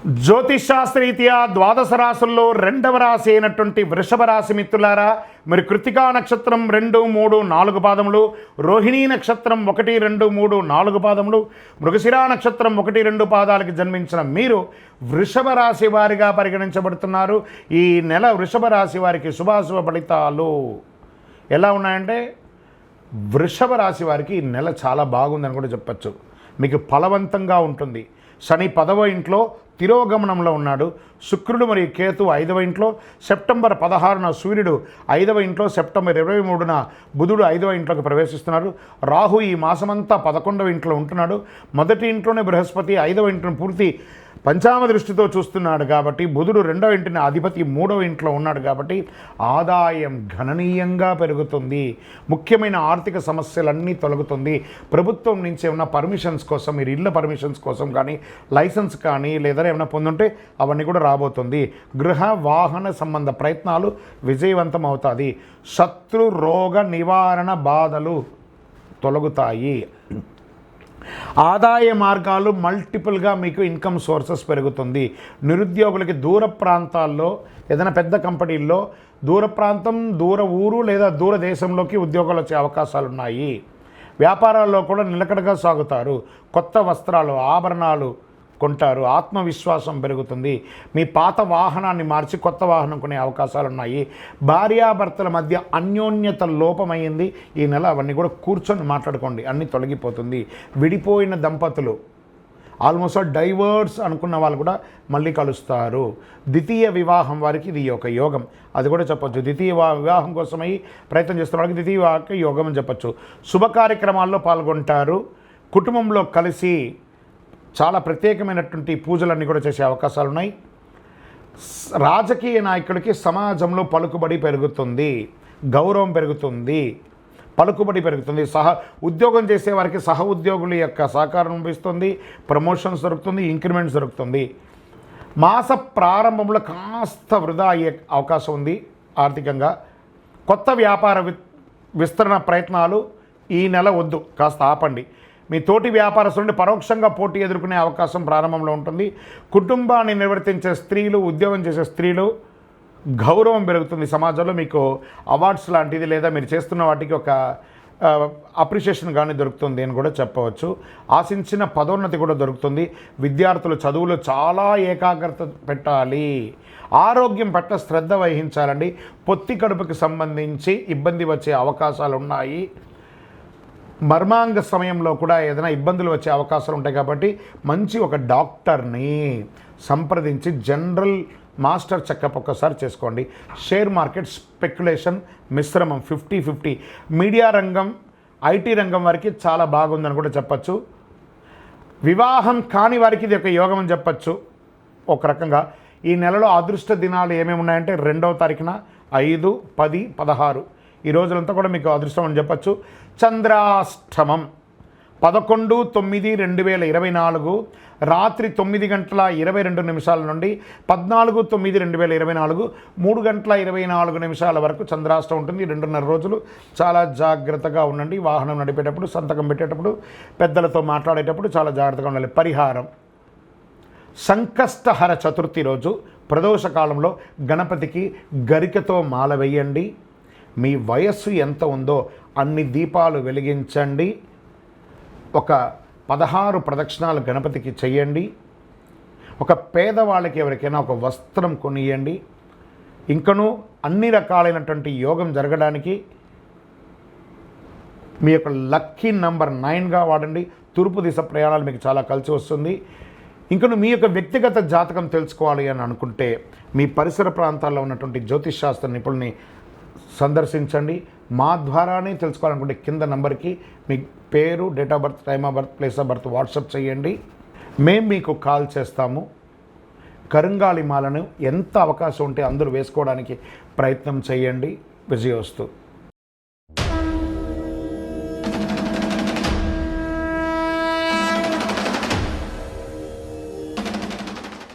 జ్యోతిషాస్త్రరీత్యా ద్వాదశ రాశుల్లో రెండవ రాశి అయినటువంటి వృషభ రాశి మిత్రులారా, మరి కృత్తికా నక్షత్రం 2, 3, 4 పాదములు, రోహిణీ నక్షత్రం 1, 2, 3, 4 పాదములు, మృగశిరా నక్షత్రం 1, 2 పాదాలకు జన్మించిన మీరు వృషభ రాశి వారిగా పరిగణించబడుతున్నారు. ఈ నెల వృషభ రాశి వారికి శుభాశుభ ఫలితాలు ఎలా ఉన్నాయంటే, వృషభ రాశి వారికి ఈ నెల చాలా బాగుందని కూడా చెప్పచ్చు. మీకు ఫలవంతంగా ఉంటుంది. శని 10వ ఇంట్లో తిరోగమనంలో ఉన్నాడు. శుక్రుడు మరియు కేతు 5వ ఇంట్లో, సెప్టెంబర్ 16న సూర్యుడు 5వ ఇంట్లో, సెప్టెంబర్ 23న బుధుడు 5వ ఇంట్లోకి ప్రవేశిస్తున్నారు. రాహు ఈ మాసమంతా 11వ ఇంట్లో ఉంటున్నాడు. మొదటి ఇంట్లోనే బృహస్పతి 5వ ఇంటిని పూర్తి పంచామ దృష్టితో చూస్తున్నాడు కాబట్టి, బుధుడు 2వ ఇంటిని అధిపతి 3వ ఇంట్లో ఉన్నాడు కాబట్టి ఆదాయం గణనీయంగా పెరుగుతుంది. ముఖ్యమైన ఆర్థిక సమస్యలన్నీ తొలగుతుంది. ప్రభుత్వం నుంచి ఏమైనా పర్మిషన్స్ కోసం, మీరు ఇళ్ళ పర్మిషన్స్ కోసం కానీ, లైసెన్స్ కానీ లేదా ఏమైనా పొందుంటే అవన్నీ కూడా రాబోతుంది. గృహ వాహన సంబంధ ప్రయత్నాలు విజయవంతం అవుతుంది. శత్రు రోగ నివారణ బాధలు తొలగుతాయి. ఆదాయ మార్గాలు మల్టిపుల్గా మీకు ఇన్కమ్ సోర్సెస్ పెరుగుతుంది. నిరుద్యోగులకి దూర ప్రాంతాల్లో ఏదైనా పెద్ద కంపెనీల్లో దూర ప్రాంతం, దూర ఊరు లేదా దూర దేశంలోకి ఉద్యోగాలు వచ్చే అవకాశాలు ఉన్నాయి. వ్యాపారాల్లో కూడా నిలకడగా సాగుతారు. కొత్త వస్త్రాలు, ఆభరణాలు కొంటారు. ఆత్మవిశ్వాసం పెరుగుతుంది. మీ పాత వాహనాన్ని మార్చి కొత్త వాహనం కొనే అవకాశాలు ఉన్నాయి. భార్యాభర్తల మధ్య అన్యోన్యత లోపమైంది ఈ నెల. అవన్నీ కూడా కూర్చొని మాట్లాడుకోండి, అన్నీ తొలగిపోతుంది. విడిపోయిన దంపతులు, ఆల్మోస్ట్ డైవర్స్ అనుకున్న వాళ్ళు కూడా మళ్ళీ కలుస్తారు. ద్వితీయ వివాహం వారికి ఇది ఒక యోగం, అది కూడా చెప్పచ్చు. ద్వితీయ వివాహం కోసమై ప్రయత్నం చేస్తున్న వాళ్ళకి ద్వితీయ వివాహ యోగం అని చెప్పచ్చు. శుభ కార్యక్రమాల్లో పాల్గొంటారు. కుటుంబంలో కలిసి చాలా ప్రత్యేకమైనటువంటి పూజలన్నీ కూడా చేసే అవకాశాలు ఉన్నాయి. రాజకీయ నాయకుడికి సమాజంలో పలుకుబడి పెరుగుతుంది, గౌరవం పెరుగుతుంది, పలుకుబడి పెరుగుతుంది. ఉద్యోగం చేసే వారికి సహ ఉద్యోగుల యొక్క సహకారం లభిస్తుంది. ప్రమోషన్స్ దొరుకుతుంది, ఇంక్రిమెంట్స్ దొరుకుతుంది. మాస ప్రారంభంలో కాస్త వృధా అయ్యే అవకాశం ఉంది ఆర్థికంగా. కొత్త వ్యాపార విస్తరణ ప్రయత్నాలు ఈ నెల వద్దు, కాస్త ఆపండి. మీ తోటి వ్యాపారస్తుల పరోక్షంగా పోటీ ఎదుర్కొనే అవకాశం ప్రారంభంలో ఉంటుంది. కుటుంబాన్ని నిర్వర్తించే స్త్రీలు, ఉద్యోగం చేసే స్త్రీలు గౌరవం పెరుగుతుంది. సమాజంలో మీకు అవార్డ్స్ లాంటిది లేదా మీరు చేస్తున్న వాటికి ఒక అప్రిషియేషన్ కానీ దొరుకుతుంది అని కూడా చెప్పవచ్చు. ఆశించిన పదోన్నతి కూడా దొరుకుతుంది. విద్యార్థులు చదువులో చాలా ఏకాగ్రత పెట్టాలి. ఆరోగ్యం పట్ల శ్రద్ధ వహించాలండి. పొత్తి కడుపుకి సంబంధించి ఇబ్బంది వచ్చే అవకాశాలు ఉన్నాయి. మర్మాంగ సమయంలో కూడా ఏదైనా ఇబ్బందులు వచ్చే అవకాశాలు ఉంటాయి కాబట్టి మంచి ఒక డాక్టర్ని సంప్రదించి జనరల్ మాస్టర్ చెకప్ ఒక్కసారి చేసుకోండి. షేర్ మార్కెట్ స్పెక్యులేషన్ మిశ్రమం 50-50. మీడియా రంగం, ఐటీ రంగం వారికి చాలా బాగుందని కూడా చెప్పచ్చు. వివాహం కాని వారికి ఇది ఒక యోగం అని చెప్పచ్చు. ఒక రకంగా ఈ నెలలో అదృష్ట దినాలు ఏమేమి ఉన్నాయంటే 2వ తారీఖున 5, 10, 16 ఈ రోజులంతా కూడా మీకు అదృష్టం అని చెప్పచ్చు. చంద్రాష్టమం 11/9/2024 రాత్రి 9:22 నుండి 14/9/2024 3:24 వరకు చంద్రాష్టమం ఉంటుంది. 2.5 రోజులు చాలా జాగ్రత్తగా ఉండండి. వాహనం నడిపేటప్పుడు, సంతకం పెట్టేటప్పుడు, పెద్దలతో మాట్లాడేటప్పుడు చాలా జాగ్రత్తగా ఉండాలి. పరిహారం: సంకష్టహర చతుర్థి రోజు ప్రదోష కాలంలో గణపతికి గరికతో మాల వేయండి. మీ వయస్సు ఎంత ఉందో అన్ని దీపాలు వెలిగించండి. ఒక 16 ప్రదక్షిణాలు గణపతికి చెయ్యండి. ఒక పేదవాళ్ళకి ఎవరికైనా ఒక వస్త్రం కొనియండి. ఇంకనూ అన్ని రకాలైనటువంటి యోగం జరగడానికి మీ యొక్క లక్కీ నంబర్ 9గా వాడండి. తూర్పు దిశ ప్రయాణాలు మీకు చాలా కలిసి వస్తుంది. ఇంకను మీ యొక్క వ్యక్తిగత జాతకం తెలుసుకోవాలి అని అనుకుంటే మీ పరిసర ప్రాంతాల్లో ఉన్నటువంటి జ్యోతిష్ శాస్త్ర నిపుణుల్ని సందర్శించండి. మా ద్వారానే తెలుసుకోవాలనుకుంటే కింద నంబర్కి మీ పేరు, date of birth, time of birth, place of birth WhatsApp చేయండి. మేము మీకు కాల్ చేస్తాము. కరుంగాలి మాలను ఎంత అవకాశం ఉంటే అందరూ వేసుకోవడానికి ప్రయత్నం చేయండి. విజయోస్తు.